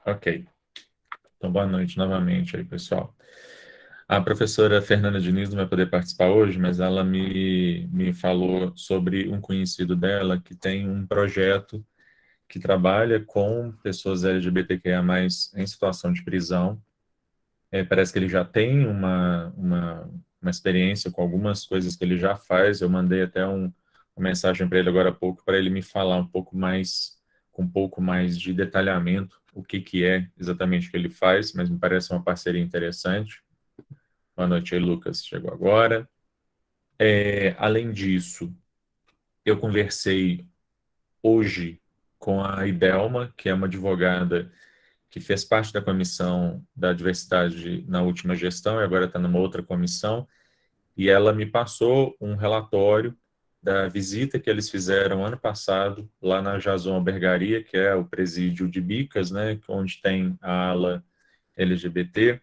Ok. Então, boa noite novamente aí, pessoal. A professora Fernanda Diniz não vai poder participar hoje, mas ela me falou sobre um conhecido dela que tem um projeto que trabalha com pessoas LGBTQIA+, em situação de prisão. Parece que ele já tem uma experiência com algumas coisas que ele já faz. Eu mandei até uma mensagem para ele agora há pouco, para ele me falar um pouco mais, com um pouco mais de detalhamento, o que que é exatamente que ele faz, mas me parece uma parceria interessante. Boa noite aí, Lucas, chegou agora. Além disso, eu conversei hoje com a Idelma, que é uma advogada que fez parte da comissão da diversidade na última gestão e agora está numa outra comissão, e ela me passou um relatório da visita que eles fizeram ano passado lá na Jason Albergaria, que é o presídio de Bicas, né, onde tem a ala LGBT,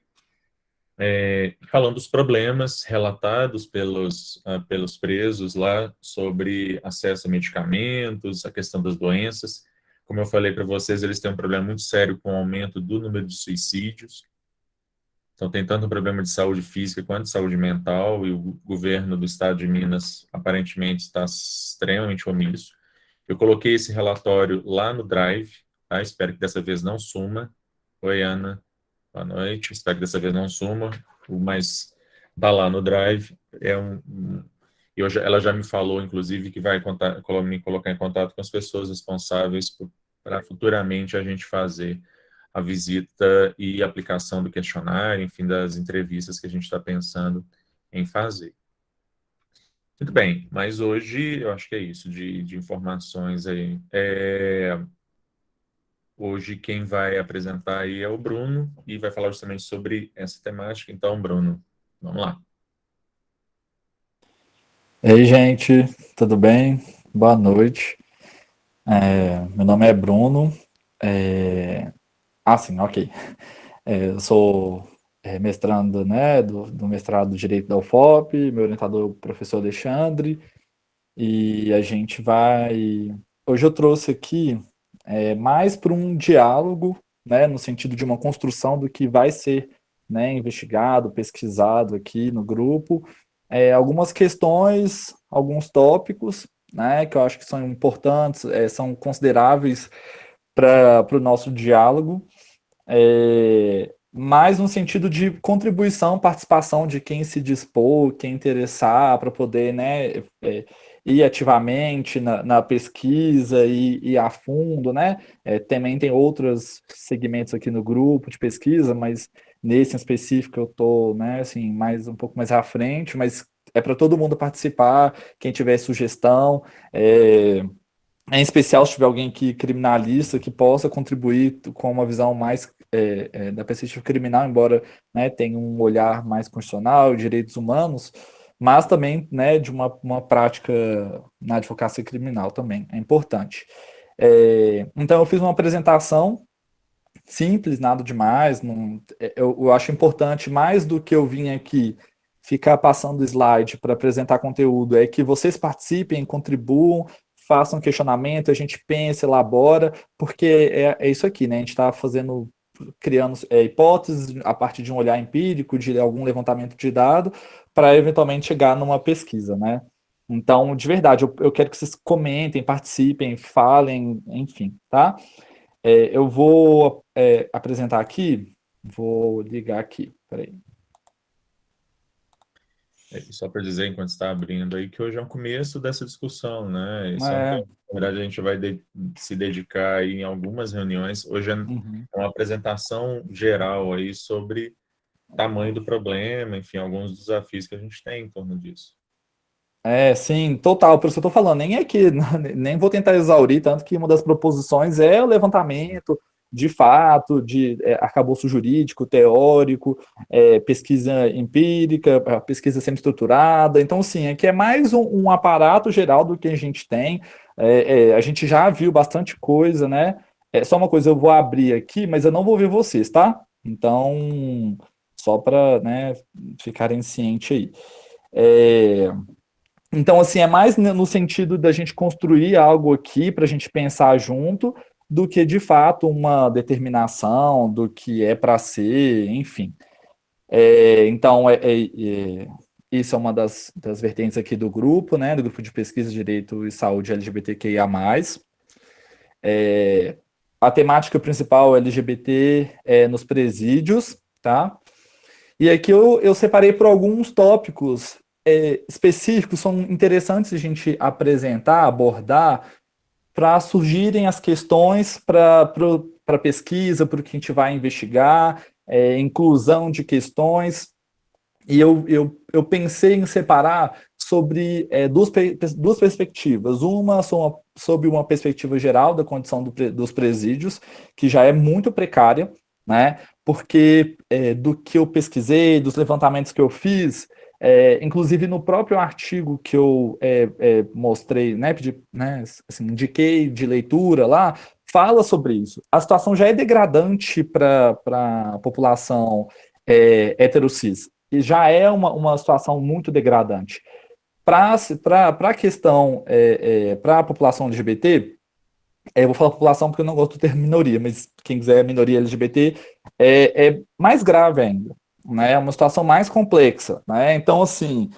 falando dos problemas relatados pelos presos lá sobre acesso a medicamentos, a questão das doenças. Como eu falei para vocês, eles têm um problema muito sério com o aumento do número de suicídios. Então, tem tanto um problema de saúde física quanto de saúde mental, e o governo do estado de Minas aparentemente está extremamente omisso. Eu coloquei esse relatório lá no Drive, tá? Espero que dessa vez não suma. Oi, Ana. Boa noite. Espero que dessa vez não suma, mas está lá no Drive. Ela já me falou, inclusive, que vai me colocar em contato com as pessoas responsáveis para futuramente a gente fazer a visita e aplicação do questionário, enfim, das entrevistas que a gente está pensando em fazer. Muito bem, mas hoje eu acho que é isso de informações aí. Hoje quem vai apresentar aí é o Bruno e vai falar justamente sobre essa temática. Então, Bruno, vamos lá. Ei, gente, tudo bem? Boa noite. Meu nome é Bruno. Sim, ok. Eu sou mestrando, né, do mestrado de Direito da UFOP, meu orientador é o professor Alexandre, e a gente vai. Hoje eu trouxe aqui mais para um diálogo, né, no sentido de uma construção do que vai ser, né, investigado, pesquisado aqui no grupo, algumas questões, alguns tópicos, né, que eu acho que são importantes, são consideráveis para o nosso diálogo, mais no sentido de contribuição, participação de quem se dispor, quem interessar, para poder, né, ir ativamente na pesquisa e a fundo, né? Também tem outros segmentos aqui no grupo de pesquisa, mas nesse em específico eu estou, né, assim, um pouco mais à frente, mas é para todo mundo participar, quem tiver sugestão, em especial se tiver alguém que criminalista que possa contribuir com uma visão mais da perspectiva criminal, embora, né, tenha um olhar mais constitucional, direitos humanos, mas também, né, de uma prática na advocacia criminal também, é importante. Então eu fiz uma apresentação simples, nada demais, não, eu acho importante, mais do que eu vim aqui ficar passando slide para apresentar conteúdo, é que vocês participem, contribuam, façam questionamento, a gente pensa, elabora, porque é isso aqui, né? A gente está criando hipóteses a partir de um olhar empírico, de algum levantamento de dado, para eventualmente chegar numa pesquisa, né? Então, de verdade, eu quero que vocês comentem, participem, falem, enfim, tá? Eu vou apresentar aqui, vou ligar aqui, peraí. E só para dizer, enquanto está abrindo aí, que hoje é um começo dessa discussão, né? Isso é um É, tema, na verdade, a gente vai se dedicar aí em algumas reuniões. Hoje é uhum. uma apresentação geral aí sobre o tamanho do problema, enfim, alguns desafios que a gente tem em torno disso. Sim, total, por isso que eu tô falando, nem é que, nem vou tentar exaurir, tanto que uma das proposições é o levantamento de fato, de arcabouço jurídico, teórico, pesquisa empírica, pesquisa semi-estruturada, então, sim, aqui é mais um aparato geral do que a gente tem, a gente já viu bastante coisa, né, só uma coisa, eu vou abrir aqui, mas eu não vou ver vocês, tá? Então, só para, né, ficarem cientes aí. É, então, assim, é mais no sentido da gente construir algo aqui para a gente pensar junto, do que, de fato, uma determinação do que é para ser, enfim. Então, isso é uma das vertentes aqui do grupo, né, do grupo de pesquisa, direito e saúde LGBTQIA+. A temática principal LGBT é nos presídios, tá? E aqui eu separei por alguns tópicos específicos, são interessantes a gente apresentar, abordar, para surgirem as questões para pesquisa, para o que a gente vai investigar, inclusão de questões. E eu pensei em separar sobre duas perspectivas. Uma sob uma perspectiva geral da condição dos presídios, que já é muito precária, né? Porque do que eu pesquisei, dos levantamentos que eu fiz, inclusive no próprio artigo que eu mostrei, né, pedi, né, assim, indiquei de leitura lá, fala sobre isso. A situação já é degradante para a população heterocis, e já é uma situação muito degradante. Para a questão, para a população LGBT, eu vou falar população porque eu não gosto do termo minoria, mas quem quiser minoria LGBT, é mais grave ainda, né? É uma situação mais complexa, né? Então, assim,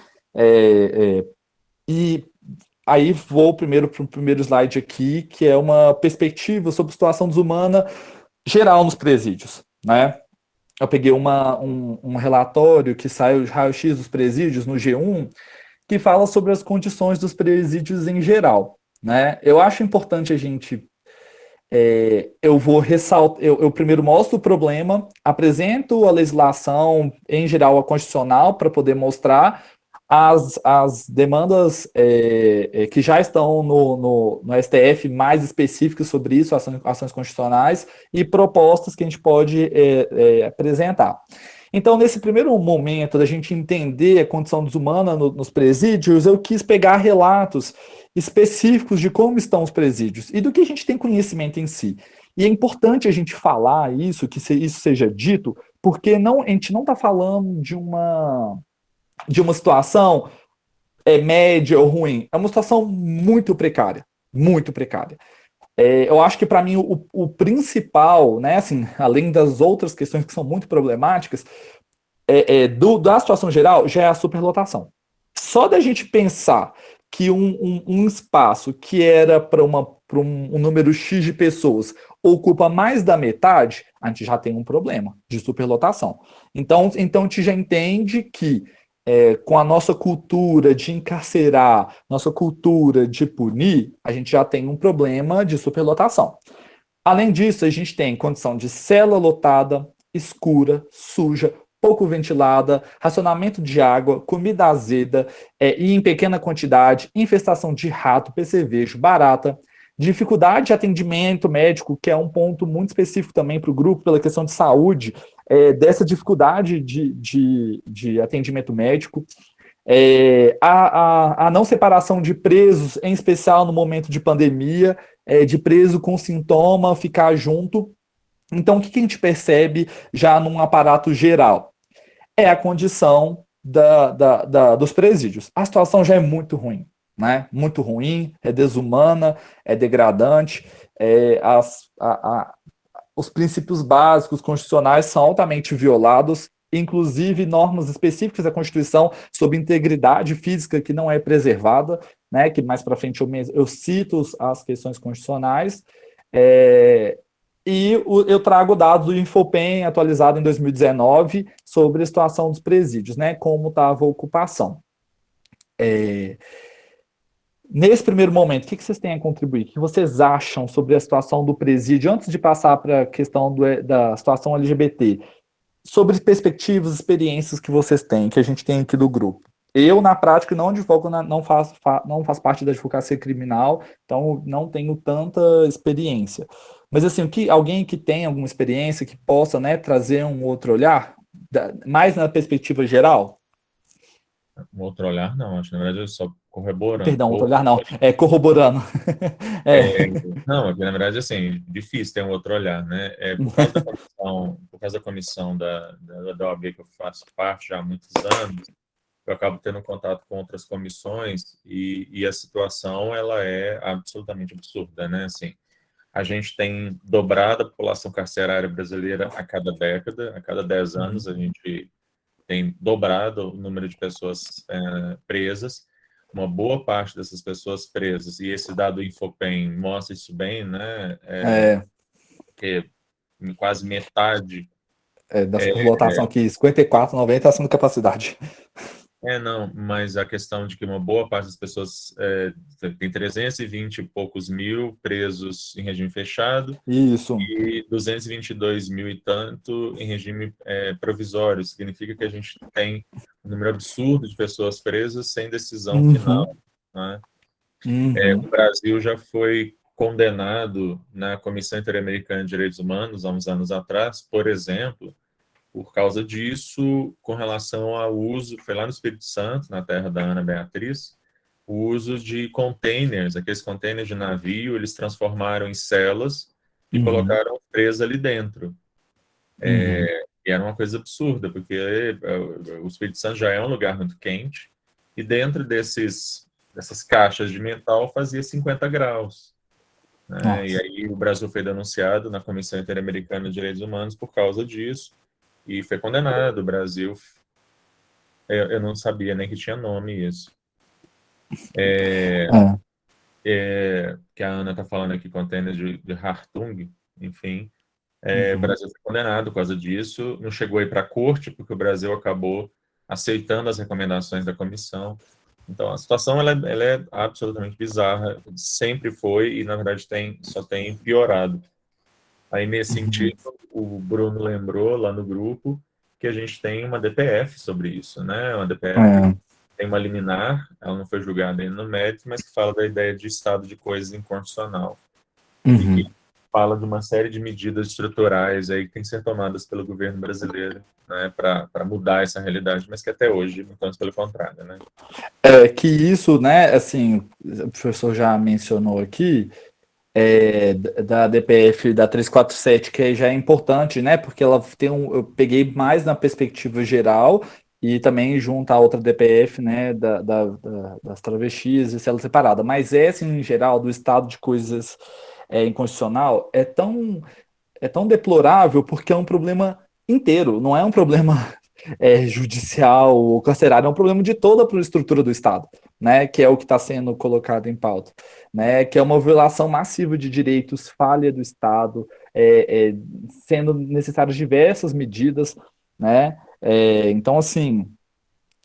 e aí vou primeiro para o primeiro slide aqui, que é uma perspectiva sobre a situação desumana geral nos presídios, né? Eu peguei um relatório que saiu de raio-x dos presídios no G1, que fala sobre as condições dos presídios em geral, né? Eu acho importante a gente eu vou ressaltar, eu primeiro mostro o problema, apresento a legislação, em geral, a constitucional, para poder mostrar as demandas que já estão no STF mais específicas sobre isso, ações constitucionais, e propostas que a gente pode apresentar. Então, nesse primeiro momento da gente entender a condição desumana nos presídios, eu quis pegar relatos específicos de como estão os presídios e do que a gente tem conhecimento em si. E é importante a gente falar isso, que isso seja dito, porque a gente não está falando de uma situação média ou ruim, é uma situação muito precária, muito precária. Eu acho que para mim o principal, né, assim, além das outras questões que são muito problemáticas, da situação geral, já é a superlotação. Só da gente pensar que um espaço que era para um número X de pessoas ocupa mais da metade, a gente já tem um problema de superlotação. Então a gente já entende que com a nossa cultura de encarcerar, nossa cultura de punir, a gente já tem um problema de superlotação. Além disso, a gente tem condição de cela lotada, escura, suja, pouco ventilada, racionamento de água, comida azeda e em pequena quantidade, infestação de rato, percevejo, barata, dificuldade de atendimento médico, que é um ponto muito específico também para o grupo, pela questão de saúde, dessa dificuldade de atendimento médico, a não separação de presos, em especial no momento de pandemia, de preso com sintoma, ficar junto. Então, o que a gente percebe já num aparato geral? É a condição dos presídios. A situação já é muito ruim, né? Muito ruim, é desumana, é degradante, os princípios básicos constitucionais são altamente violados, inclusive normas específicas da Constituição sobre integridade física que não é preservada, né? Que mais para frente eu cito as questões constitucionais. E eu trago dados do Infopen, atualizado em 2019, sobre a situação dos presídios, né? Como estava a ocupação. Nesse primeiro momento, o que vocês têm a contribuir? O que vocês acham sobre a situação do presídio, antes de passar para a questão da situação LGBT? Sobre perspectivas, experiências que vocês têm, que a gente tem aqui do grupo. Eu, na prática, não advogo, não faço parte da advocacia criminal, então não tenho tanta experiência. Mas, assim, alguém que tem alguma experiência, que possa, né, trazer um outro olhar, mais na perspectiva geral? Um outro olhar, não, acho que na verdade é só corroborando. Perdão, outro olhar não, corroborando. Não, é que, na verdade, assim, difícil ter um outro olhar, né? Por causa da comissão da OAB que eu faço parte já há muitos anos, eu acabo tendo contato com outras comissões e a situação, ela é absolutamente absurda, né? Assim, A gente tem dobrado a população carcerária brasileira a cada década, a cada 10 anos a gente tem dobrado o número de pessoas presas. Uma boa parte dessas pessoas presas, e esse dado Infopem mostra isso bem, né? Que quase metade. Da superlotação aqui, 54, 90 acima da capacidade. Não, mas a questão de que uma boa parte das pessoas tem 320 e poucos mil presos em regime fechado. Isso. E 222 mil e tanto em regime provisório. Significa que a gente tem um número absurdo de pessoas presas sem decisão final. Né? O Brasil já foi condenado na Comissão Interamericana de Direitos Humanos, há uns anos atrás, por exemplo, por causa disso, com relação ao uso, foi lá no Espírito Santo, na terra da Ana Beatriz, o uso de containers, aqueles containers de navio, eles transformaram em celas e colocaram presos ali dentro. E era uma coisa absurda, porque o Espírito Santo já é um lugar muito quente, e dentro dessas caixas de metal fazia 50 graus. Né? E aí o Brasil foi denunciado na Comissão Interamericana de Direitos Humanos por causa disso, e foi condenado. O Brasil, eu não sabia nem que tinha nome isso. Que a Ana está falando aqui, container de Hartung, enfim. O Brasil foi condenado por causa disso, não chegou aí para a corte, porque o Brasil acabou aceitando as recomendações da comissão. Então, a situação ela é absolutamente bizarra, sempre foi, e na verdade só tem piorado. Aí, nesse sentido, o Bruno lembrou lá no grupo que a gente tem uma DPF sobre isso, né? Uma DPF tem uma liminar, ela não foi julgada ainda no mérito, mas que fala da ideia de estado de coisas inconstitucional. E que fala de uma série de medidas estruturais aí que têm que ser tomadas pelo governo brasileiro, né, para mudar essa realidade, mas que até hoje, então, pelo contrário, né? Que isso, né, assim, o professor já mencionou aqui, da DPF da 347, que já é importante, né, porque ela tem eu peguei mais na perspectiva geral e também junto à outra DPF, né, das travestis e célula separada, mas essa, em geral, do estado de coisas inconstitucional, é tão deplorável porque é um problema inteiro, não é um problema judicial ou carcerário, é um problema de toda a estrutura do Estado, né, que é o que está sendo colocado em pauta, né, que é uma violação massiva de direitos, falha do Estado, sendo necessárias diversas medidas, né, então, assim,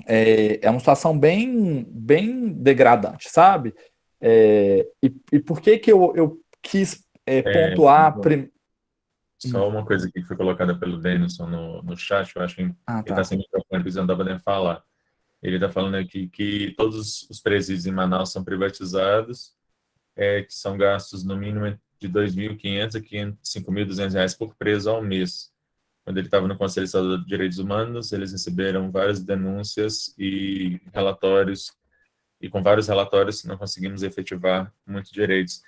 é uma situação bem, bem degradante, sabe? E por que eu quis pontuar... Só uma coisa aqui que foi colocada pelo Denison no chat, eu acho que ele está sem microfone, porque não dá para nem falar. Ele está falando aqui que todos os presídios em Manaus são privatizados, que são gastos no mínimo de R$ 2.500 a R$ 5.200 por preso ao mês. Quando ele estava no Conselho Estadual de Direitos Humanos, eles receberam várias denúncias e relatórios, e com vários relatórios não conseguimos efetivar muitos direitos.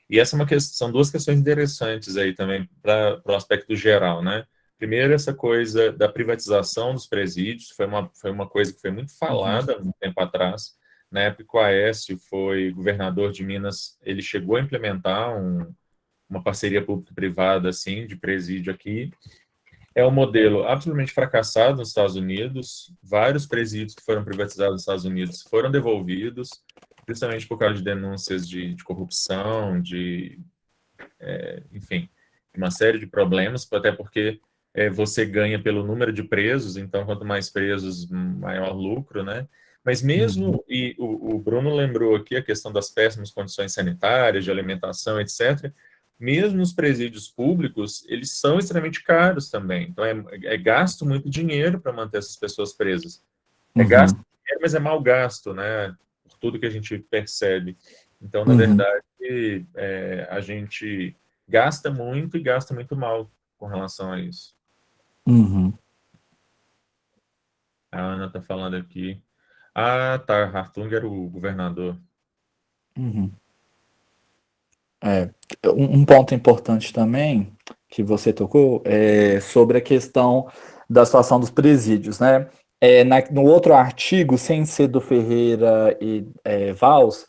E essa é uma questão, são duas questões interessantes aí também para o aspecto geral, né? Primeiro, essa coisa da privatização dos presídios, foi uma coisa que foi muito falada um tempo atrás. Na época que o Aécio foi governador de Minas, ele chegou a implementar uma parceria público-privada assim, de presídio aqui. É um modelo absolutamente fracassado nos Estados Unidos. Vários presídios que foram privatizados nos Estados Unidos foram devolvidos, justamente por causa de denúncias de corrupção, enfim, uma série de problemas, até porque você ganha pelo número de presos, então quanto mais presos, maior lucro, né? Mas mesmo, e o Bruno lembrou aqui a questão das péssimas condições sanitárias, de alimentação, etc., mesmo nos presídios públicos, eles são extremamente caros também. Então, é gasto muito dinheiro para manter essas pessoas presas. É gasto dinheiro, mas é mal gasto, né? Por tudo que a gente percebe. Então, na verdade, a gente gasta muito e gasta muito mal com relação a isso. A Ana está falando aqui. Ah, tá. Hartung era o governador. Um ponto importante também que você tocou é sobre a questão da situação dos presídios, né? No outro artigo, sem ser do Ferreira e Valls,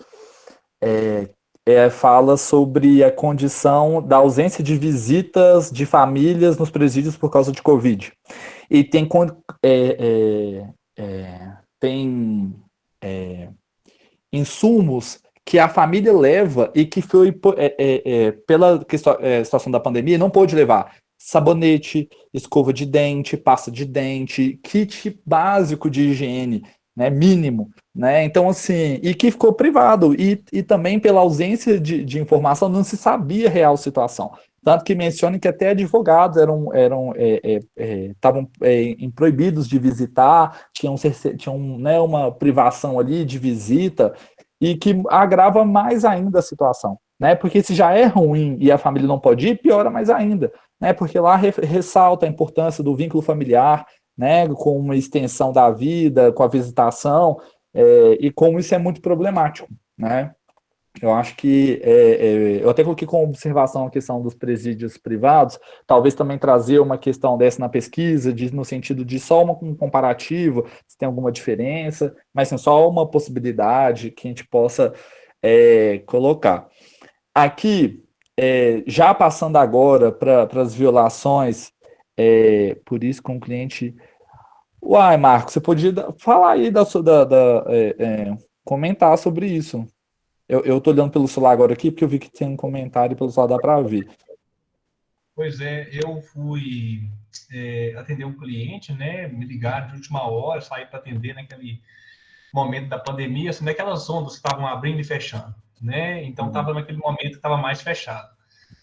fala sobre a condição da ausência de visitas de famílias nos presídios por causa de Covid. E tem insumos que a família leva e que foi, pela situação da pandemia, não pôde levar. Sabonete, escova de dente, pasta de dente, kit básico de higiene, né, mínimo, né? Então, assim, e que ficou privado, e também pela ausência de informação, não se sabia a real situação. Tanto que menciona que até advogados estavam proibidos de visitar, tinham né, uma privação ali de visita, e que agrava mais ainda a situação, né? Porque se já é ruim e a família não pode ir, piora mais ainda, né? Porque lá ressalta a importância do vínculo familiar, né? Com uma extensão da vida, com a visitação, e como isso é muito problemático, né? Eu acho que eu até coloquei como observação a questão dos presídios privados, talvez também trazer uma questão dessa na pesquisa, no sentido de só um comparativo, se tem alguma diferença, mas sim, só uma possibilidade que a gente possa colocar. Aqui, já passando agora para as violações, por isso com o cliente. Uai, Marcos, você podia falar aí comentar sobre isso. Eu tô olhando pelo celular agora aqui, porque eu vi que tem um comentário pelo celular, dá para ver. Pois é, eu fui atender um cliente, né? Me ligaram de última hora, saí para atender naquele momento da pandemia, assim, naquelas ondas que estavam abrindo e fechando, né? Então, estava naquele momento que estava mais fechado.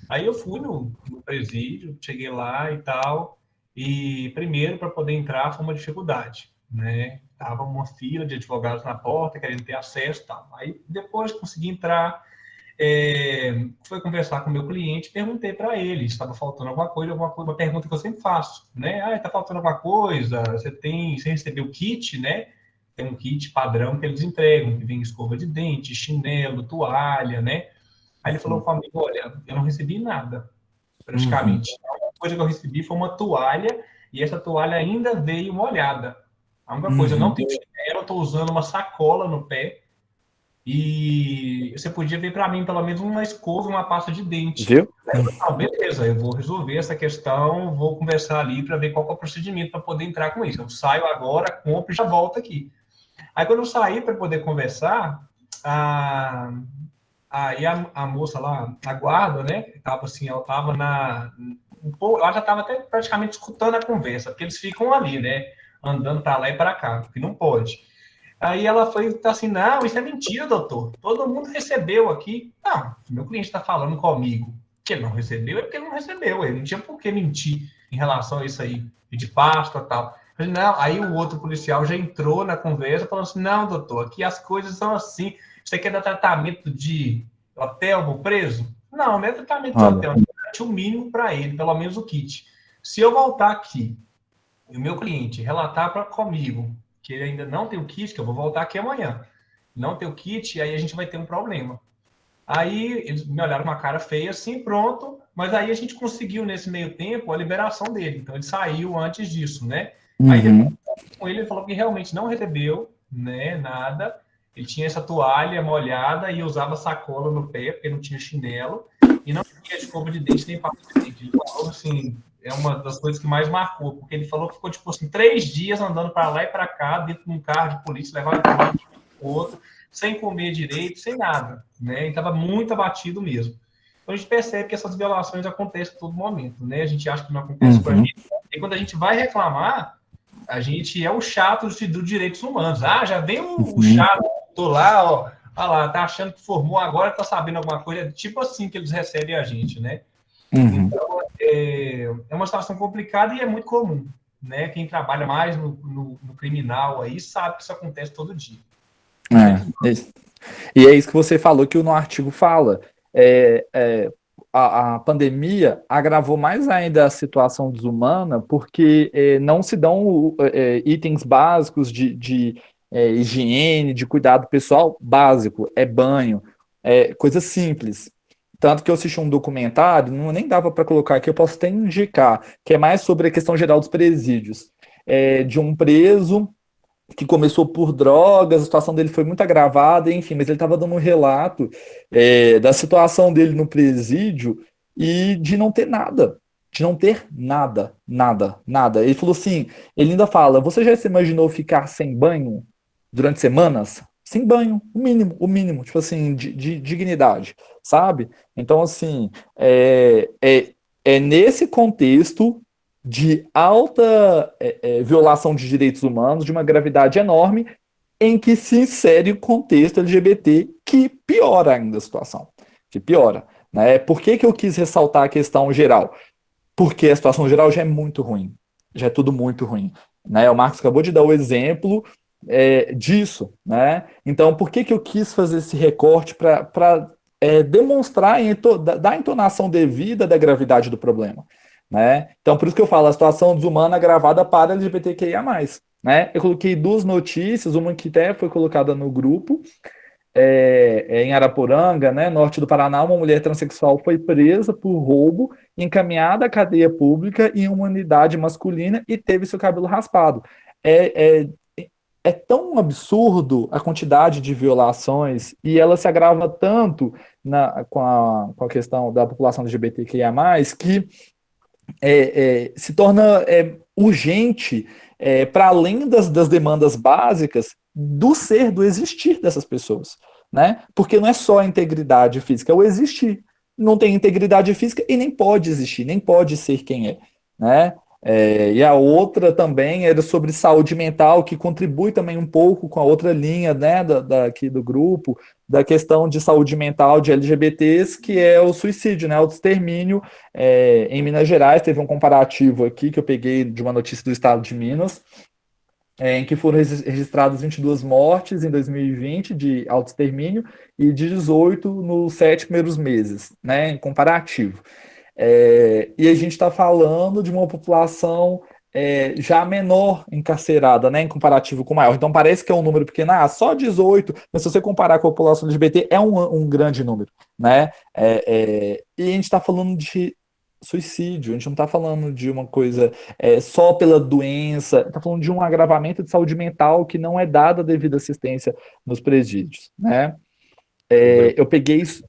Aí eu fui no presídio, cheguei lá e tal, e primeiro, para poder entrar, foi uma dificuldade, né? Tava uma fila de advogados na porta, querendo ter acesso e tal. Aí, depois consegui entrar, foi conversar com o meu cliente, perguntei para ele se estava faltando alguma coisa, uma pergunta que eu sempre faço, né? Está faltando alguma coisa? Você recebeu o kit, né? Tem um kit padrão que eles entregam, que vem escova de dente, chinelo, toalha, né? Aí ele falou comigo, olha, eu não recebi nada, praticamente. A única coisa que eu recebi foi uma toalha, e essa toalha ainda veio molhada. A única coisa, eu não tenho chinelo, eu estou usando uma sacola no pé, e você podia ver para mim pelo menos uma escova, uma pasta de dente. Viu? Não, beleza, eu vou resolver essa questão, vou conversar ali para ver qual é o procedimento para poder entrar com isso. Eu saio agora, compro e já volto aqui. Aí quando eu saí para poder conversar, aí a moça lá, a guarda, né, tava assim, ela tava ela já estava até praticamente escutando a conversa, porque eles ficam ali, né, andando para lá e para cá, porque não pode. Aí ela foi assim, não, isso é mentira, doutor. Todo mundo recebeu aqui. Não, meu cliente está falando comigo que ele não recebeu, é porque ele não recebeu. Ele não tinha por que mentir em relação a isso aí, de pasta e tal. Não, aí o outro policial já entrou na conversa falando assim, não, doutor, aqui as coisas são assim. Você quer dar tratamento de hotel pro preso? Não, não é tratamento de hotel. O mínimo para ele, pelo menos o kit. Se eu voltar aqui e o meu cliente relatar comigo que ele ainda não tem o kit, que eu vou voltar aqui amanhã, não tem o kit, aí a gente vai ter um problema. Aí eles me olharam com uma cara feia, assim, pronto, mas aí a gente conseguiu, nesse meio tempo, a liberação dele. Então ele saiu antes disso, né? Aí depois, com ele falou que realmente não recebeu, né, nada. Ele tinha essa toalha molhada e usava sacola no pé, porque não tinha chinelo, e não tinha escova de dente nem pasta de dente. Ele falou assim, é uma das coisas que mais marcou, porque ele falou que ficou, tipo assim, 3 dias andando para lá e para cá, dentro de um carro de polícia, levando um outro, sem comer direito, sem nada, né? Ele estava muito abatido mesmo. Então a gente percebe que essas violações acontecem a todo momento, né? A gente acha que não acontece com a gente. E quando a gente vai reclamar, a gente é o chato dos direitos humanos. Ah, já vem o chato, tô lá, ó, olha lá, tá achando que formou agora, tá sabendo alguma coisa, tipo assim que eles recebem a gente, né? Então, é uma situação complicada e é muito comum, né? Quem trabalha mais no criminal aí sabe que isso acontece todo dia. E é isso que você falou que no artigo fala. A pandemia agravou mais ainda a situação desumana porque não se dão itens básicos de higiene, de cuidado pessoal básico, banho, coisa simples. Tanto que eu assisti um documentário, nem dava para colocar aqui, eu posso até indicar, que é mais sobre a questão geral dos presídios. De um preso que começou por drogas, a situação dele foi muito agravada, enfim, mas ele estava dando um relato da situação dele no presídio e de não ter nada, de não ter nada, nada, nada. Ele falou assim, ele ainda fala, você já se imaginou ficar sem banho durante semanas? Sem banho, o mínimo, tipo assim, de dignidade, sabe? Então, assim, é nesse contexto de alta violação de direitos humanos, de uma gravidade enorme, em que se insere o contexto LGBT, que piora ainda a situação, que piora. Né? Por que eu quis ressaltar a questão geral? Porque a situação geral já é muito ruim, já é tudo muito ruim. Né? O Marcos acabou de dar o exemplo disso. Né? Então, por que eu quis fazer esse recorte para demonstrar, dar a entonação devida da gravidade do problema? Né? Então, por isso que eu falo, a situação desumana agravada para LGBTQIA+. Né? Eu coloquei duas notícias, uma que até foi colocada no grupo, em Araporanga, né, norte do Paraná, uma mulher transexual foi presa por roubo, encaminhada à cadeia pública em uma unidade masculina e teve seu cabelo raspado. É, é, é tão absurdo a quantidade de violações e ela se agrava tanto com a questão da população LGBTQIA+, que se torna urgente, para além das demandas básicas, do existir dessas pessoas. Né? Porque não é só a integridade física, é o existir. Não tem integridade física e nem pode existir, nem pode ser quem é. Né? E a outra também era sobre saúde mental, que contribui também um pouco com a outra linha, né, aqui do grupo, da questão de saúde mental de LGBTs, que é o suicídio, né, o extermínio. Em Minas Gerais, teve um comparativo aqui que eu peguei de uma notícia do estado de Minas, em que foram registradas 22 mortes em 2020 de autoextermínio e 18 nos 7 primeiros meses, né, em comparativo. E a gente está falando de uma população já menor encarcerada, né, em comparativo com maior. Então parece que é um número pequeno, só 18, mas se você comparar com a população LGBT, é um grande número. Né? E a gente está falando de suicídio, a gente não está falando de uma coisa só pela doença, está falando de um agravamento de saúde mental que não é dada a devida assistência nos presídios. Né? Eu peguei isso.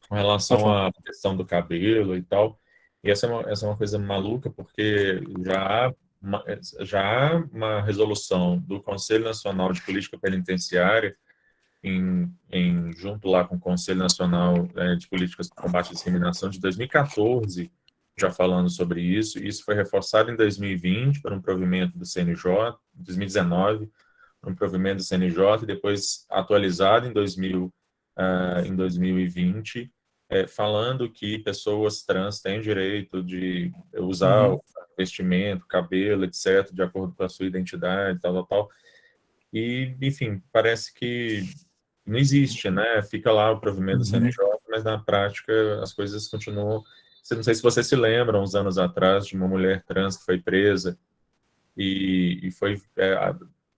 Com relação à questão do cabelo e tal. E essa é uma coisa maluca, porque já há uma resolução do Conselho Nacional de Política Penitenciária, junto lá com o Conselho Nacional de Políticas de Combate à Discriminação, de 2014, já falando sobre isso. Isso foi reforçado em 2020 por um provimento do CNJ, 2019, por um provimento do CNJ, e depois atualizado em 2020, falando que pessoas trans têm direito de usar o vestimento, cabelo, etc., de acordo com a sua identidade, tal, tal, tal. E, enfim, parece que não existe, né? Fica lá o provimento do CNJ, mas na prática as coisas continuam. Não sei se vocês se lembram, uns anos atrás, de uma mulher trans que foi presa e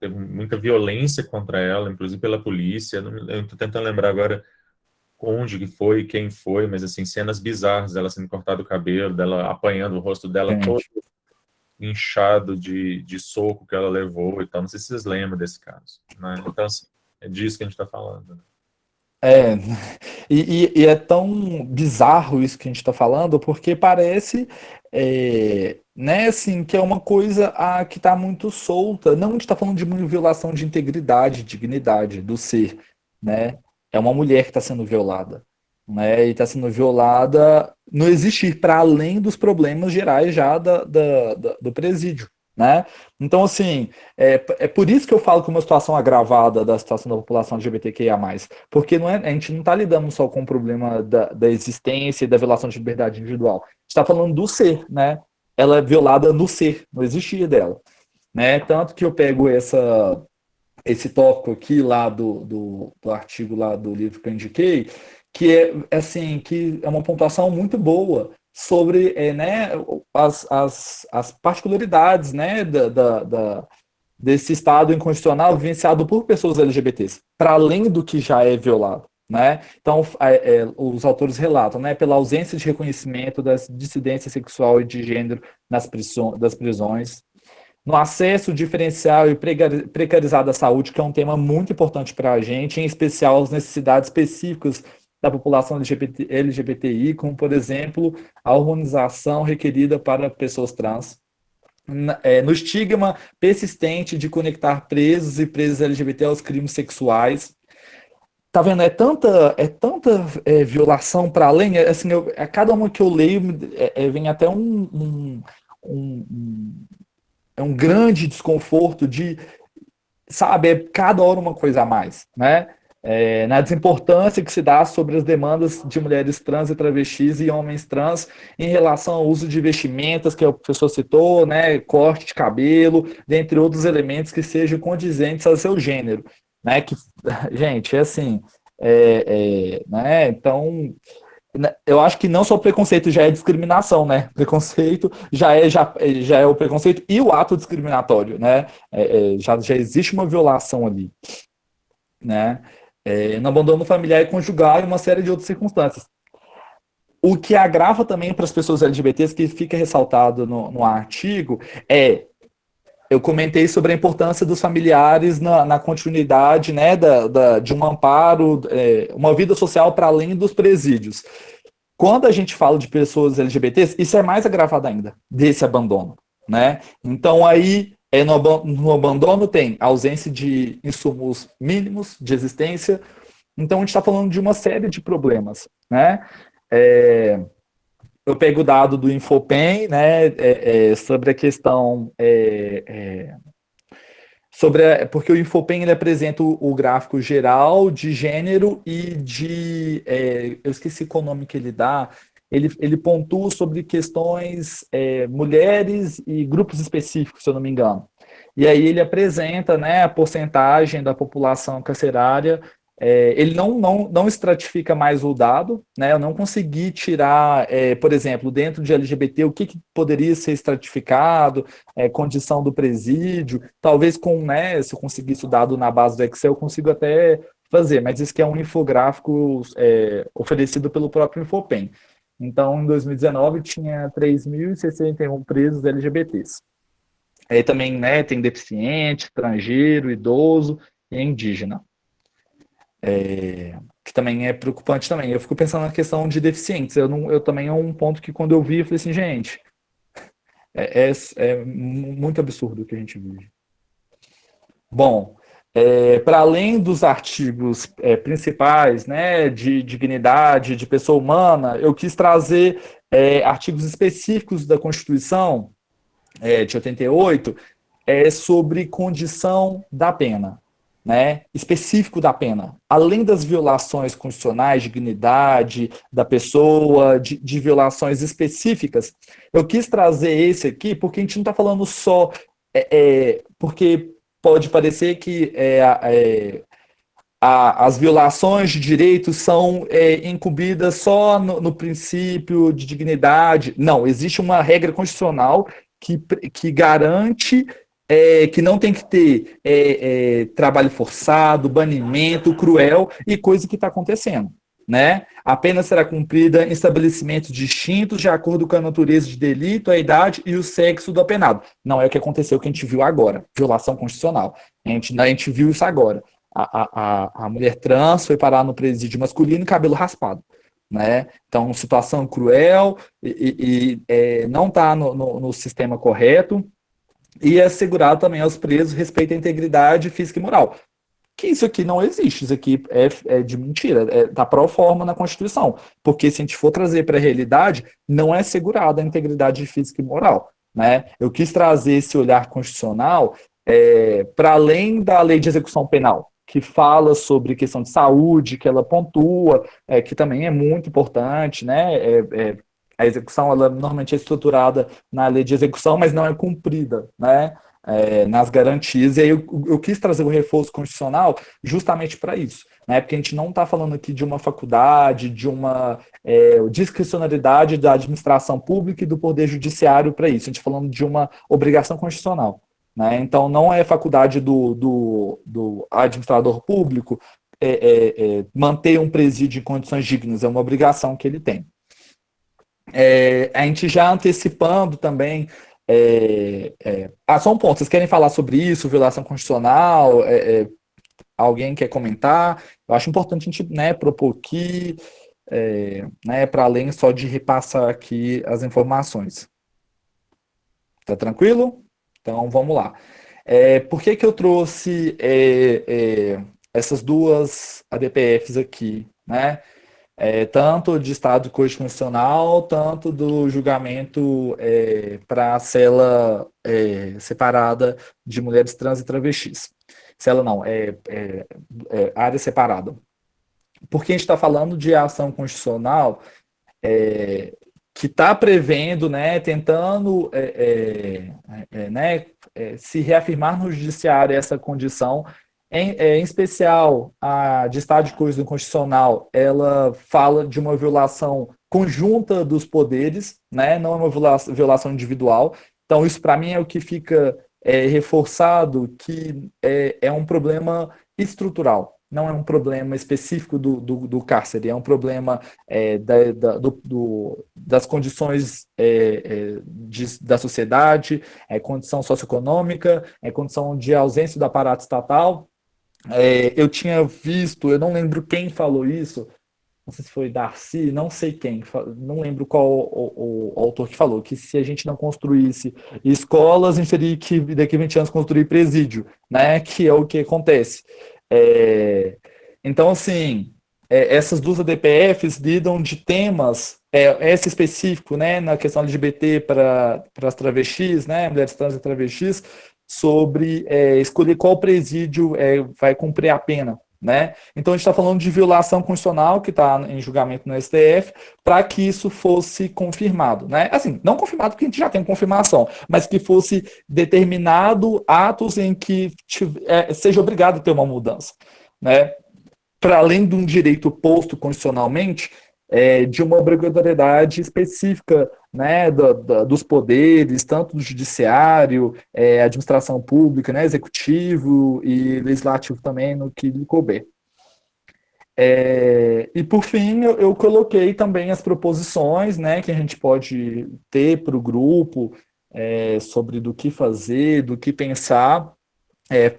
teve muita violência contra ela, inclusive pela polícia. Eu estou tentando lembrar agora onde que foi, quem foi, mas assim, cenas bizarras dela sendo cortado o cabelo, dela apanhando o rosto dela todo inchado de soco que ela levou e tal. Não sei se vocês lembram desse caso. Né? Então, assim, é disso que a gente está falando. E é tão bizarro isso que a gente está falando, porque parece, né, assim, que é uma coisa que está muito solta. Não, a gente está falando de uma violação de integridade, dignidade do ser, né? É uma mulher que está sendo violada, né? E está sendo violada no existir, para além dos problemas gerais já do presídio. Né? Então, assim, é por isso que eu falo que uma situação agravada da situação da população LGBTQIA+, porque a gente não está lidando só com o problema da existência e da violação de liberdade individual. A gente está falando do ser, né? Ela é violada no ser, no existir dela. Né? Tanto que eu pego esse tópico aqui lá do artigo lá do livro que eu indiquei, que assim, que é uma pontuação muito boa sobre né, as particularidades, né, desse Estado inconstitucional vivenciado por pessoas LGBTs, para além do que já é violado. Né? Então, os autores relatam, né, pela ausência de reconhecimento das dissidências sexual e de gênero das prisões, no acesso diferencial e precarizado à saúde, que é um tema muito importante para a gente, em especial as necessidades específicas da população LGBTI, como, por exemplo, a hormonização requerida para pessoas trans, no estigma persistente de conectar presos e presas LGBT aos crimes sexuais. Tá vendo? É tanta violação para além, assim, a cada uma que eu leio, vem até um grande desconforto de, sabe, cada hora uma coisa a mais, né? Na desimportância que se dá sobre as demandas de mulheres trans e travestis e homens trans em relação ao uso de vestimentas, que a professor citou, né, corte de cabelo, dentre outros elementos que sejam condizentes ao seu gênero, né, que, gente, é assim, né, então, eu acho que não só preconceito já é discriminação, né, preconceito já é o preconceito e o ato discriminatório, né, já existe uma violação ali, né, no abandono familiar e conjugal e uma série de outras circunstâncias. O que agrava também para as pessoas LGBTs, que fica ressaltado no artigo, eu comentei sobre a importância dos familiares na continuidade, né, de um amparo, uma vida social para além dos presídios. Quando a gente fala de pessoas LGBTs, isso é mais agravado ainda, desse abandono, né? Então aí, no abandono tem ausência de insumos mínimos de existência, então a gente está falando de uma série de problemas, né? Eu pego o dado do Infopen, né, sobre a questão porque o Infopen ele apresenta o gráfico geral de gênero e eu esqueci qual nome que ele dá, ele pontua sobre questões mulheres e grupos específicos, se eu não me engano. E aí ele apresenta, né, a porcentagem da população carcerária. Ele não estratifica mais o dado, né? Eu não consegui tirar, por exemplo, dentro de LGBT, o que poderia ser estratificado, condição do presídio, talvez né, se eu conseguisse o dado na base do Excel, eu consigo até fazer, mas isso que é um infográfico oferecido pelo próprio Infopen. Então, em 2019, tinha 3.061 presos LGBTs. Aí também, né, tem deficiente, estrangeiro, idoso e indígena. Que também é preocupante também. Eu fico pensando na questão de deficientes. Eu também é um ponto que quando eu vi, eu falei assim, gente, é muito absurdo o que a gente vive. Bom, para além dos artigos principais, né, de dignidade, de pessoa humana, eu quis trazer artigos específicos da Constituição de 88 sobre condição da pena. Né, específico da pena, além das violações constitucionais, dignidade da pessoa, de violações específicas, eu quis trazer esse aqui porque a gente não está falando só, porque pode parecer que as violações de direitos são incumbidas só no princípio de dignidade. Não, existe uma regra constitucional que garante que não tem que ter trabalho forçado, banimento, cruel e coisa que está acontecendo. Né? A pena será cumprida em estabelecimentos distintos de acordo com a natureza de delito, a idade e o sexo do apenado. Não é o que aconteceu, que a gente viu agora, violação constitucional. A gente viu isso agora. A mulher trans foi parar no presídio masculino, cabelo raspado. Né? Então, situação cruel e não está no sistema correto. E assegurar também aos presos respeito à integridade física e moral. Que isso aqui não existe, isso aqui é de mentira, está pró forma na Constituição. Porque se a gente for trazer para a realidade, não é assegurada a integridade física e moral. Né? Eu quis trazer esse olhar constitucional para além da lei de execução penal, que fala sobre questão de saúde, que ela pontua, que também é muito importante, né? A execução, ela normalmente é estruturada na lei de execução, mas não é cumprida, né? Nas garantias. E aí eu quis trazer o reforço constitucional justamente para isso, né? Porque a gente não está falando aqui de uma faculdade, de uma discricionalidade da administração pública e do poder judiciário para isso. A gente está falando de uma obrigação constitucional, né? Então, não é faculdade do administrador público manter um presídio em condições dignas, é uma obrigação que ele tem. A gente já antecipando também Só um ponto, vocês querem falar sobre isso, violação constitucional? Alguém quer comentar? Eu acho importante a gente, né, propor aqui, né, para além só de repassar aqui as informações. Tá tranquilo? Então vamos lá. Por que que eu trouxe essas duas ADPFs aqui, né? Tanto de estado constitucional, tanto do julgamento para a cela separada de mulheres trans e travestis. Cela não, área separada. Porque a gente está falando de ação constitucional que está prevendo, né, tentando né, se reafirmar no judiciário essa condição, em especial a de estado de coisa constitucional, ela fala de uma violação conjunta dos poderes, né, não é uma violação individual. Então, isso para mim é o que fica reforçado que é um problema estrutural, não é um problema específico do cárcere, é um problema das condições da sociedade, condição socioeconômica, condição de ausência do aparato estatal. Eu tinha visto, eu não lembro quem falou isso, não sei se foi Darcy, não sei quem, não lembro qual o autor que falou, que se a gente não construísse escolas, a gente teria que, daqui a 20 anos, construir presídio, né? Que é o que acontece. Então, assim, essas duas ADPFs lidam de temas, esse específico, né, na questão LGBT para as travestis, né, mulheres trans e travestis, sobre escolher qual presídio vai cumprir a pena, né? Então a gente está falando de violação constitucional que está em julgamento no STF para que isso fosse confirmado, né? Assim, não confirmado porque a gente já tem confirmação, mas que fosse determinado atos em que seja obrigado a ter uma mudança, né? Para além de um direito posto constitucionalmente, de uma obrigatoriedade específica, né, dos poderes, tanto do judiciário, administração pública, né, executivo e legislativo também, no que lhe couber. E por fim, eu coloquei também as proposições, né, que a gente pode ter para o grupo, sobre do que fazer, do que pensar.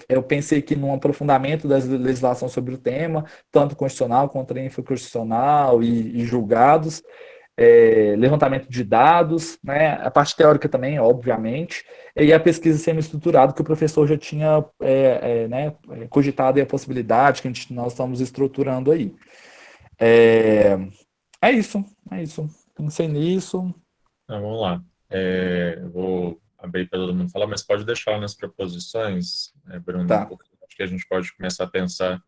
Eu pensei que num aprofundamento da legislação sobre o tema, tanto constitucional quanto infraconstitucional e julgados, levantamento de dados, né, a parte teórica também, obviamente, e a pesquisa semi-estruturada, que o professor já tinha né, cogitado a possibilidade, que nós estamos estruturando aí. É isso. Pensei nisso. Vamos lá. Eu vou abrir para todo mundo falar, mas pode deixar nas proposições, Bruno, Tá. porque acho que a gente pode começar a pensar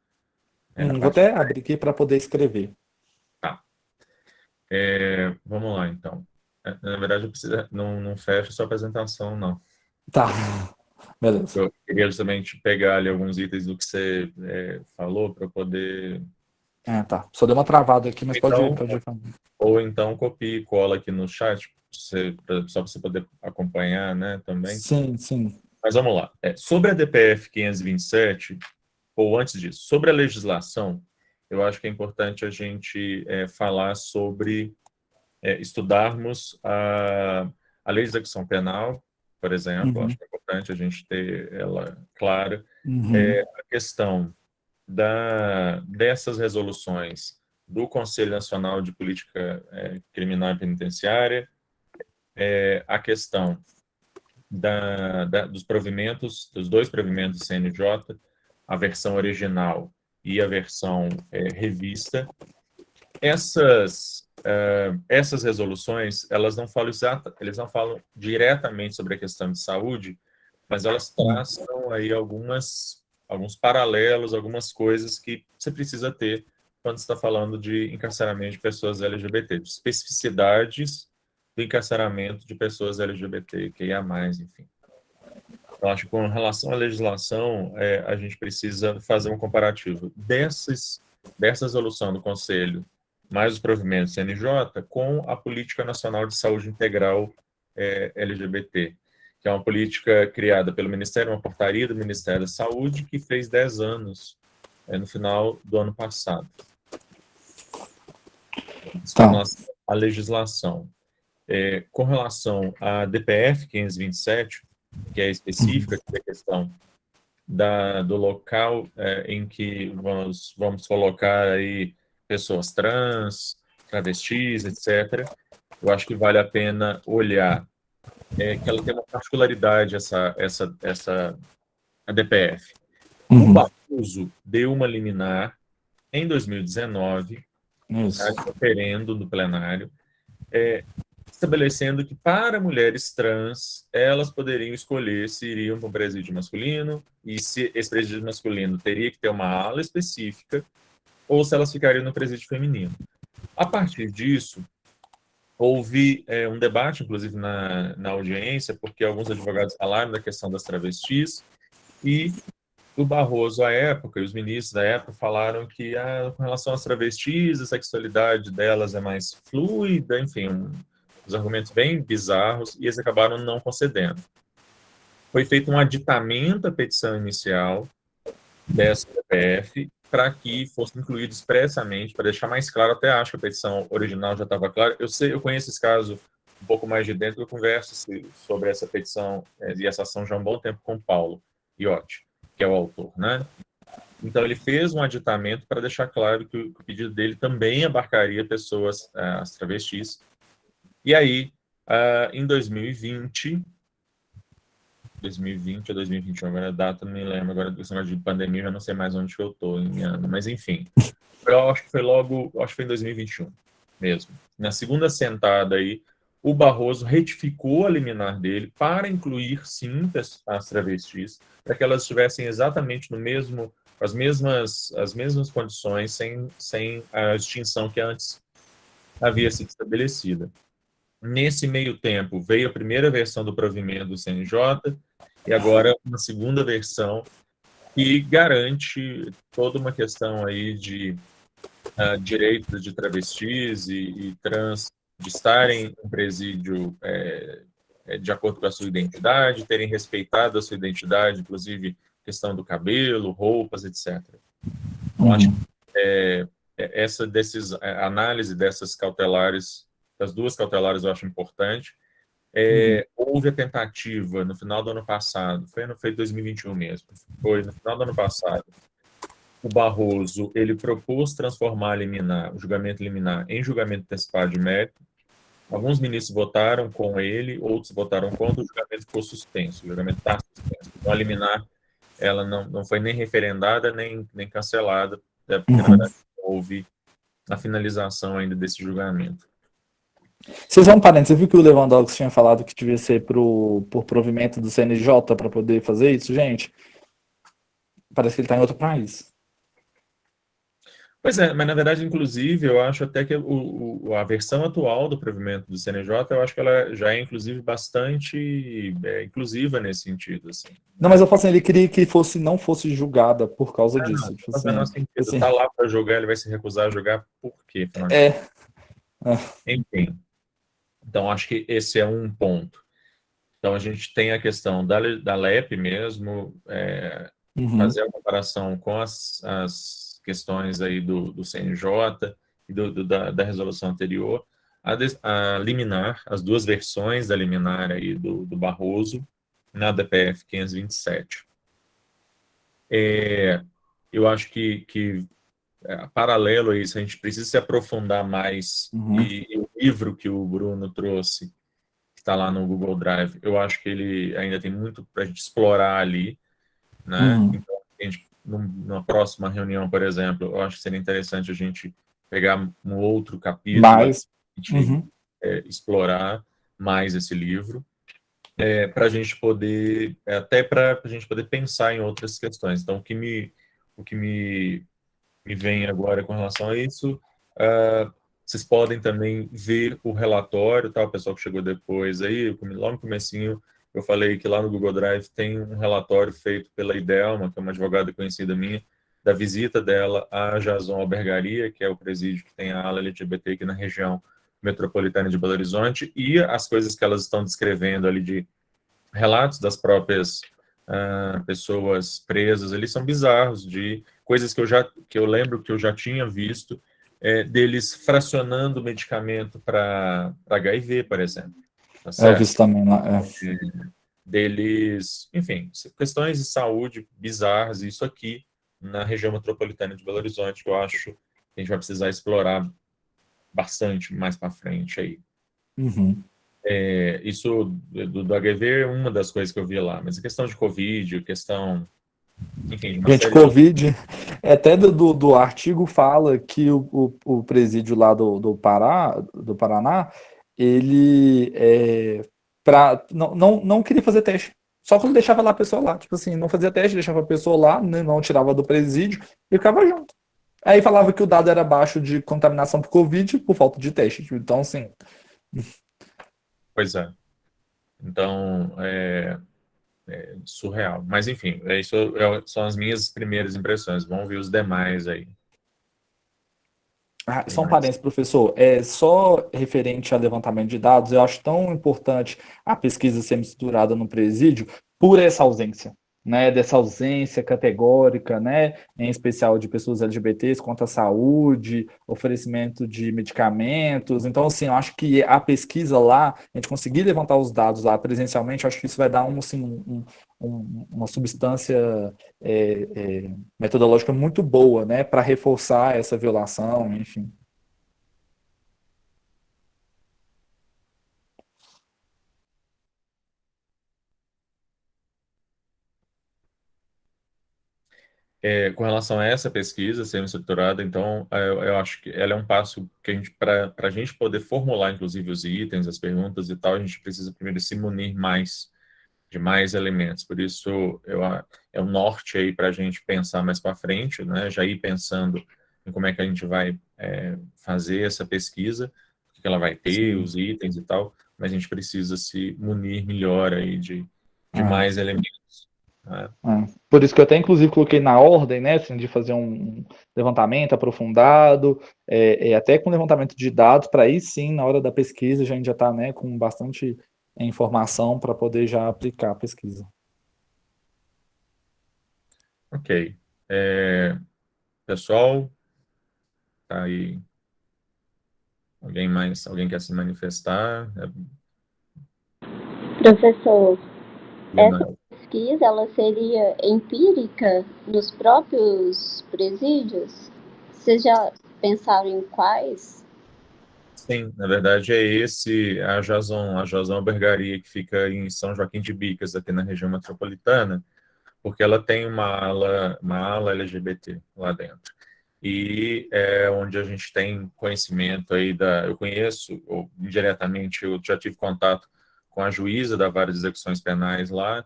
na Vou parte. até abrir aqui para poder escrever. Tá. Vamos lá, então. Na verdade, não fecha sua apresentação, não. Tá, beleza. Eu queria justamente pegar ali alguns itens do que você falou para poder. Tá. Só deu uma travada aqui, mas Então, pode falar. ou então copie e cola aqui no chat, só para você poder acompanhar, né, também. Sim. Mas vamos lá. Sobre a DPF 527, ou antes disso, sobre a legislação, eu acho que é importante a gente falar sobre estudarmos a lei de execução penal, por exemplo. Uhum. Acho que é importante a gente ter ela clara. Uhum. A questão dessas resoluções do Conselho Nacional de Política Criminal e Penitenciária, a questão dos provimentos, dos dois provimentos do CNJ, a versão original e a versão revista. Essas resoluções, elas não falam diretamente sobre a questão de saúde, mas elas traçam aí alguns paralelos, algumas coisas que você precisa ter quando você está falando de encarceramento de pessoas LGBT, de especificidades do encarceramento de pessoas LGBT, QIA+, enfim. Eu acho que com relação à legislação, a gente precisa fazer um comparativo dessa resolução do Conselho, mais os provimentos do CNJ, com a Política Nacional de Saúde Integral LGBT, que é uma política criada pelo Ministério, uma portaria do Ministério da Saúde, que fez 10 anos no final do ano passado. Isso com relação à legislação. Com relação à DPF 527, que é específica da questão do local em que vamos colocar aí pessoas trans, travestis, etc., eu acho que vale a pena olhar que ela tem uma particularidade, a DPF. O Barroso deu uma liminar em 2019, referendo do plenário, estabelecendo que para mulheres trans, elas poderiam escolher se iriam para um presídio masculino, e se esse presídio masculino teria que ter uma ala específica, ou se elas ficariam no presídio feminino. A partir disso, houve um debate, inclusive na audiência, porque alguns advogados falaram da questão das travestis, e o Barroso, à época, e os ministros da época falaram que, com relação às travestis, a sexualidade delas é mais fluida, enfim, os argumentos bem bizarros, e eles acabaram não concedendo. Foi feito um aditamento à petição inicial dessa DPF para que fosse incluído expressamente, para deixar mais claro, até acho que a petição original já estava clara. Eu conheço esse caso um pouco mais de dentro, eu converso sobre essa petição e essa ação já há um bom tempo com o Paulo Iotti, que é o autor, né? Então, ele fez um aditamento para deixar claro que o pedido dele também abarcaria pessoas, as travestis. E aí, em 2020 ou 2021, agora a data não me lembro, agora do cenário de pandemia, eu já não sei mais onde que eu estou em ano, mas enfim, eu acho que foi em 2021 mesmo. Na segunda sentada aí, o Barroso retificou a liminar dele para incluir, sim, as travestis, para que elas estivessem exatamente as mesmas condições, sem a distinção que antes havia sido estabelecida. Nesse meio tempo, veio a primeira versão do provimento do CNJ, e agora uma segunda versão que garante toda uma questão aí de direitos de travestis e trans de estarem em presídio de acordo com a sua identidade, terem respeitado a sua identidade, inclusive questão do cabelo, roupas, etc. Eu acho que a análise dessas cautelares, das duas cautelares, eu acho importante. Houve a tentativa no final do ano passado, foi 2021 mesmo, foi no final do ano passado, o Barroso, ele propôs transformar o julgamento liminar em julgamento antecipado de mérito. Alguns ministros votaram com ele, outros votaram contra, o julgamento ficou suspenso, o julgamento está suspenso. Então, a liminar, ela não foi nem referendada, nem cancelada, porque, na verdade, houve a finalização ainda desse julgamento. Vocês vão parando, você viu que o Lewandowski tinha falado que devia ser por provimento do CNJ para poder fazer isso, gente? Parece que ele está em outro país. Pois é, mas na verdade, inclusive, eu acho até que a versão atual do provimento do CNJ, eu acho que ela já é, inclusive, bastante inclusiva nesse sentido, assim. Não, mas eu falo assim, ele queria que não fosse julgada por causa disso. Não, tipo faz assim, o menor sentido. assim, Tá lá para jogar, ele vai se recusar a jogar por quê? Enfim. Então, acho que esse é um ponto. Então, a gente tem a questão da LEP mesmo, fazer a comparação com as questões aí do CNJ e da resolução anterior, a liminar, as duas versões da liminar aí do Barroso, na DPF 527. Eu acho que paralelo a isso, a gente precisa se aprofundar mais, e o livro que o Bruno trouxe, que está lá no Google Drive, eu acho que ele ainda tem muito para a gente explorar ali, né? Então, numa próxima reunião, por exemplo, eu acho que seria interessante a gente pegar um outro capítulo e explorar mais esse livro, para a gente poder, até para a gente poder pensar em outras questões. Então, o que me vem agora com relação a isso, vocês podem também ver o relatório, tá? O pessoal que chegou depois aí, lá no comecinho, eu falei que lá no Google Drive tem um relatório feito pela Idelma, que é uma advogada conhecida minha, da visita dela à Jason Albergaria, que é o presídio que tem a ala LGBT aqui na região metropolitana de Belo Horizonte, e as coisas que elas estão descrevendo ali de relatos das próprias pessoas presas ali são bizarros, de coisas que eu lembro que eu já tinha visto, deles fracionando o medicamento para HIV, por exemplo. Tá Eu vi certo? isso também lá. Deles, enfim, questões de saúde bizarras, isso aqui na região metropolitana de Belo Horizonte, que eu acho que a gente vai precisar explorar bastante mais para frente aí. Uhum. Isso do HIV é uma das coisas que eu vi lá, mas a questão de Covid, questão, enfim, de uma Gente, série de outras. Covid, até do artigo fala que o presídio lá do Paraná, ele não queria fazer teste. Só quando deixava lá a pessoa lá. Tipo assim, não fazia teste, deixava a pessoa lá, né, não tirava do presídio e ficava junto. Aí falava que o dado era baixo de contaminação por Covid por falta de teste. Então, assim. Pois é. Então, surreal. Mas, enfim, isso são as minhas primeiras impressões. Vamos ver os demais aí. Ah, Tem só um mais. parênteses, professor. Só referente a levantamento de dados, eu acho tão importante a pesquisa ser misturada no presídio por essa ausência, né? Dessa ausência categórica, né? Em especial de pessoas LGBTs quanto à saúde, oferecimento de medicamentos. Então, assim, eu acho que a pesquisa lá, a gente conseguir levantar os dados lá presencialmente, eu acho que isso vai dar uma substância metodológica muito boa, né, para reforçar essa violação, enfim. Com relação a essa pesquisa sendo estruturada, então, eu acho que ela é um passo que a gente, para a gente poder formular, inclusive, os itens, as perguntas e tal, a gente precisa primeiro se munir mais de mais elementos. Por isso, é o norte aí para a gente pensar mais para frente, né? Já ir pensando em como é que a gente vai fazer essa pesquisa, o que ela vai ter, Sim. os itens e tal, mas a gente precisa se munir melhor aí de Ah, mais elementos, né? Por isso que eu até, inclusive, coloquei na ordem, né, assim, de fazer um levantamento aprofundado, até com levantamento de dados, para aí sim, na hora da pesquisa, a gente já está, né, com bastante informação para poder já aplicar a pesquisa. Ok. Pessoal, tá aí. Alguém quer se manifestar? Professor, essa Lina. pesquisa ela seria empírica nos próprios presídios? Vocês já pensaram em quais? Sim, na verdade é a Jason Albergaria, que fica em São Joaquim de Bicas, aqui na região metropolitana, porque ela tem uma ala LGBT lá dentro. E é onde a gente tem conhecimento aí eu conheço, ou indiretamente, eu já tive contato com a juíza da vara de execuções penais lá,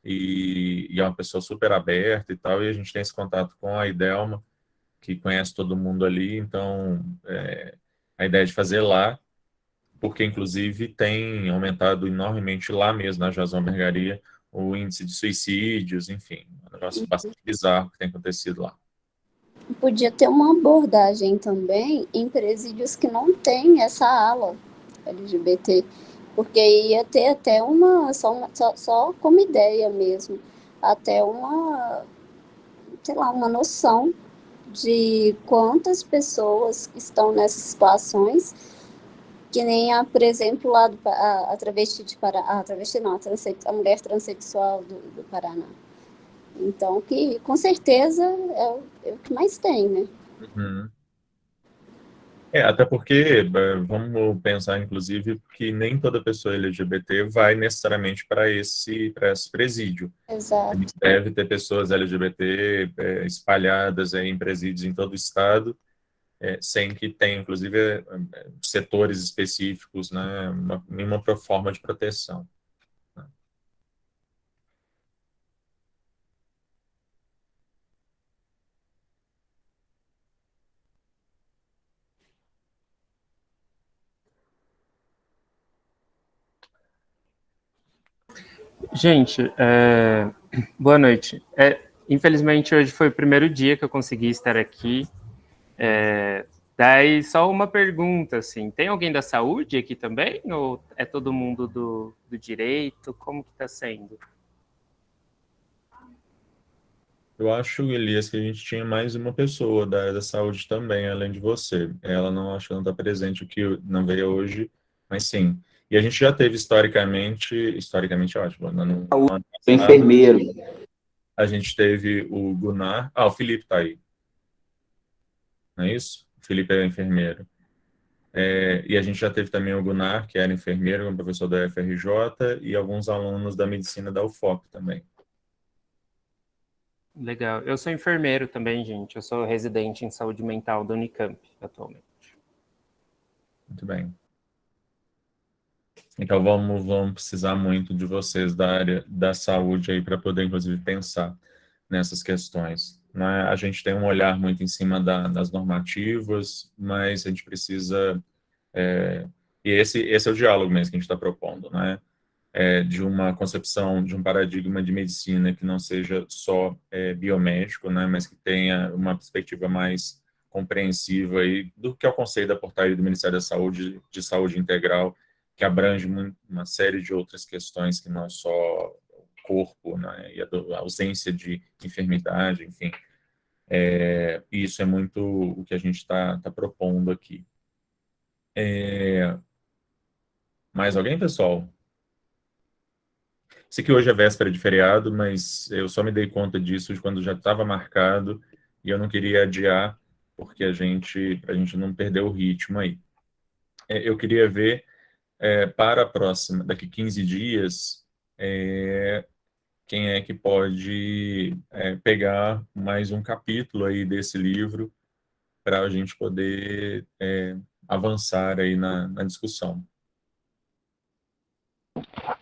e é uma pessoa super aberta e tal, e a gente tem esse contato com a Idelma, que conhece todo mundo ali, então a ideia de fazer lá, porque inclusive tem aumentado enormemente lá mesmo, na Jason Albergaria, o índice de suicídios, enfim, um negócio bastante bizarro que tem acontecido lá. Podia ter uma abordagem também em presídios que não tem essa ala LGBT, porque ia ter até só como ideia mesmo, até sei lá, uma noção de quantas pessoas estão nessas situações, que nem por exemplo, lá a travesti de Paraná, a travesti não, a mulher transexual do Paraná. Então, que com certeza é o que mais tem, né? Uhum. Até porque, vamos pensar, inclusive, que nem toda pessoa LGBT vai necessariamente para esse presídio. A gente Exato. deve ter pessoas LGBT espalhadas em presídios em todo o estado, sem que tenha, inclusive, setores específicos, né, nenhuma forma de proteção. Gente, boa noite. Infelizmente, hoje foi o primeiro dia que eu consegui estar aqui. Daí, só uma pergunta, assim, tem alguém da saúde aqui também? Ou é todo mundo do direito? Como que está sendo? Eu acho, Elias, que a gente tinha mais uma pessoa da área da saúde também, além de você. Ela não acho que não está presente, o que não veio hoje, mas sim. E a gente já teve historicamente, ótimo, no ano passado, Enfermeiro. a gente teve o Gunnar. Ah, o Felipe está aí, não é isso? O Felipe é enfermeiro. E a gente já teve também o Gunnar, que era enfermeiro, um professor da UFRJ, e alguns alunos da medicina da UFOP também. Legal. Eu sou enfermeiro também, gente. Eu sou residente em saúde mental da Unicamp, atualmente. Muito bem. Então vamos precisar muito de vocês da área da saúde aí para poder, inclusive, pensar nessas questões. Né? A gente tem um olhar muito em cima das normativas, mas a gente precisa... e esse é o diálogo mesmo que a gente está propondo, né? De uma concepção, de um paradigma de medicina que não seja só biomédico, né? Mas que tenha uma perspectiva mais compreensiva aí do que é o conceito da portaria do Ministério da Saúde, de saúde integral, que abrange uma série de outras questões que não só o corpo, né, e a ausência de enfermidade, enfim. E isso é muito o que a gente está propondo aqui. Mais alguém, pessoal? Sei que hoje é véspera de feriado, mas eu só me dei conta disso quando já estava marcado e eu não queria adiar, porque a gente não perder o ritmo aí. Eu queria ver para a próxima, daqui 15 dias, quem é que pode pegar mais um capítulo aí desse livro para a gente poder avançar aí na discussão.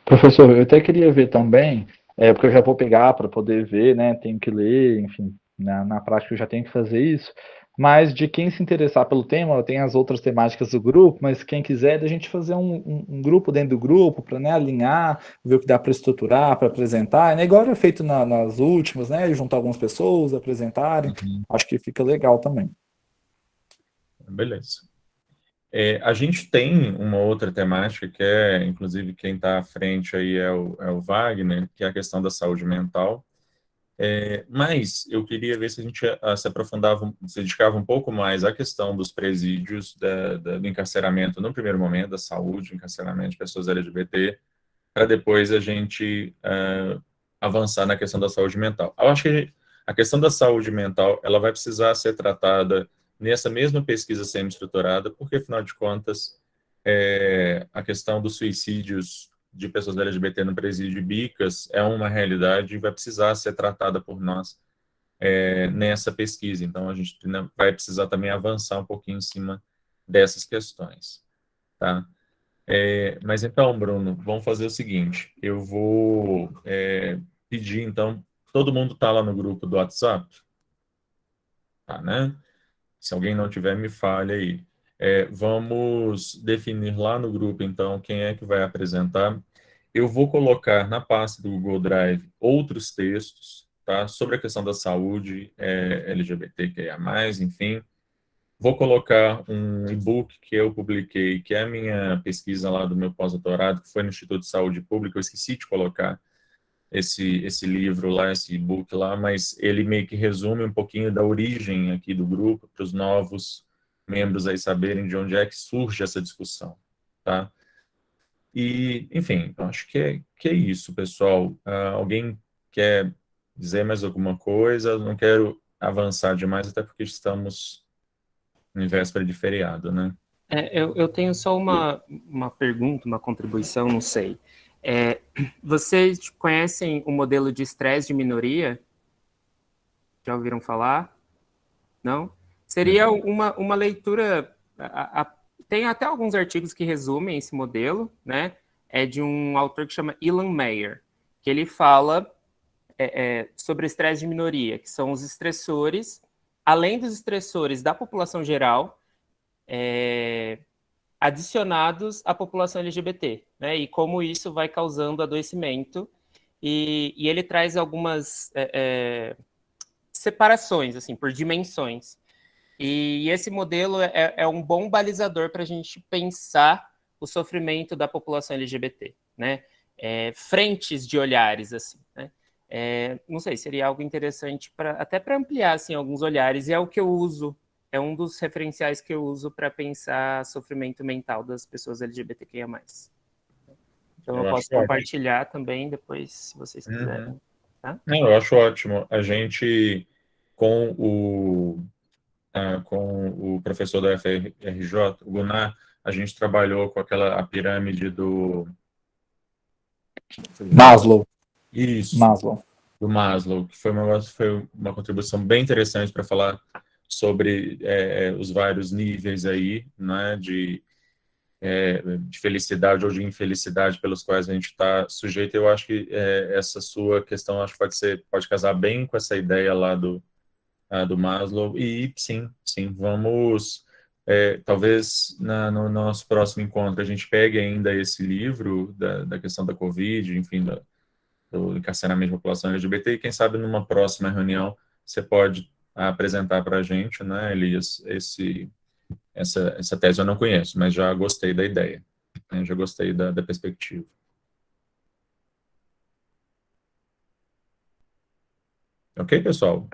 Professor, eu até queria ver também, porque eu já vou pegar para poder ver, né? Tenho que ler, enfim, na prática eu já tenho que fazer isso. Mas de quem se interessar pelo tema, tem as outras temáticas do grupo, mas quem quiser, a gente fazer um grupo dentro do grupo para, né, alinhar, ver o que dá para estruturar, para apresentar, né? Igual é feito nas últimas, né? Juntar algumas pessoas, apresentarem. Acho que fica legal também. Beleza. A gente tem uma outra temática que inclusive, quem está à frente aí é o Wagner, que é a questão da saúde mental. Mas eu queria ver se a gente se aprofundava, se dedicava um pouco mais à questão dos presídios, do encarceramento no primeiro momento, da saúde, encarceramento de pessoas LGBT, para depois a gente avançar na questão da saúde mental. Eu acho que a questão da saúde mental ela vai precisar ser tratada nessa mesma pesquisa semi-estruturada, porque, afinal de contas, a questão dos suicídios de pessoas LGBT no presídio de Bicas é uma realidade e vai precisar ser tratada por nós nessa pesquisa. Então, a gente vai precisar também avançar um pouquinho em cima dessas questões. Tá? Mas então, Bruno, vamos fazer o seguinte, eu vou pedir, então, todo mundo está lá no grupo do WhatsApp? Tá, né? Se alguém não tiver, me fale aí. Vamos definir lá no grupo, então, quem é que vai apresentar. Eu vou colocar na pasta do Google Drive outros textos, tá? Sobre a questão da saúde LGBTQIA+, enfim. Vou colocar um e-book que eu publiquei, que é a minha pesquisa lá do meu pós-doutorado, que foi no Instituto de Saúde Pública. Eu esqueci de colocar esse livro lá, esse e-book lá, mas ele meio que resume um pouquinho da origem aqui do grupo, para os novos membros aí saberem de onde é que surge essa discussão, tá? E, enfim, então acho que é isso, pessoal. Alguém quer dizer mais alguma coisa? Não quero avançar demais, até porque estamos em véspera de feriado, né? Eu tenho só uma pergunta, uma contribuição, não sei. Vocês conhecem o modelo de estresse de minoria? Já ouviram falar? Não? Seria uma leitura... tem até alguns artigos que resumem esse modelo, né? É de um autor que chama Ilan Meyer, que ele fala sobre estresse de minoria, que são os estressores, além dos estressores da população geral, adicionados à população LGBT, né? E como isso vai causando adoecimento. E ele traz algumas separações, assim, por dimensões. E esse modelo é um bom balizador para a gente pensar o sofrimento da população LGBT, né? Frentes de olhares, assim, né? Não sei, seria algo interessante até para ampliar assim, alguns olhares, e é o que eu uso, é um dos referenciais que eu uso para pensar sofrimento mental das pessoas LGBTQIA+. Então eu posso compartilhar também depois, se vocês quiserem. Tá? Não, eu acho ótimo. A gente, com o professor da UFRJ, o Gunnar, a gente trabalhou com a pirâmide do... Maslow. Isso, Maslow. do Maslow, que foi uma contribuição bem interessante para falar sobre os vários níveis aí, né, de felicidade ou de infelicidade pelos quais a gente está sujeito. Eu acho que essa sua questão acho que pode casar bem com essa ideia lá do Maslow, e sim, vamos, talvez no nosso próximo encontro a gente pegue ainda esse livro da questão da Covid, enfim, do encarceramento da população LGBT, e quem sabe numa próxima reunião você pode apresentar para a gente, né, Elias, essa tese eu não conheço, mas já gostei da ideia, né, já gostei da perspectiva. Ok, pessoal?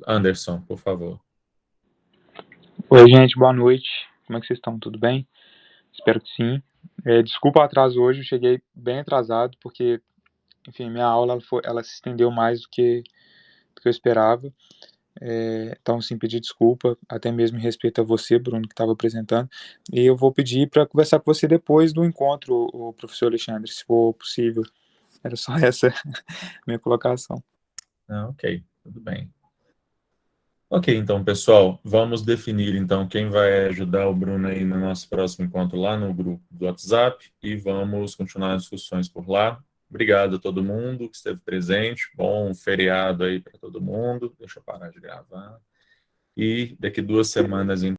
Anderson, por favor. Oi, gente, boa noite. Como é que vocês estão? Tudo bem? Espero que sim. Desculpa o atraso hoje, eu cheguei bem atrasado, porque, enfim, minha aula ela se estendeu mais do que eu esperava. Então, sim, pedir desculpa, até mesmo em respeito a você, Bruno, que estava apresentando. E eu vou pedir para conversar com você depois do encontro, o professor Alexandre, se for possível. Era só essa minha colocação. Ok, tudo bem. Ok, então, pessoal, vamos definir, então, quem vai ajudar o Bruno aí no nosso próximo encontro lá no grupo do WhatsApp, e vamos continuar as discussões por lá. Obrigado a todo mundo que esteve presente, bom feriado aí para todo mundo. Deixa eu parar de gravar. E daqui 2 semanas, então,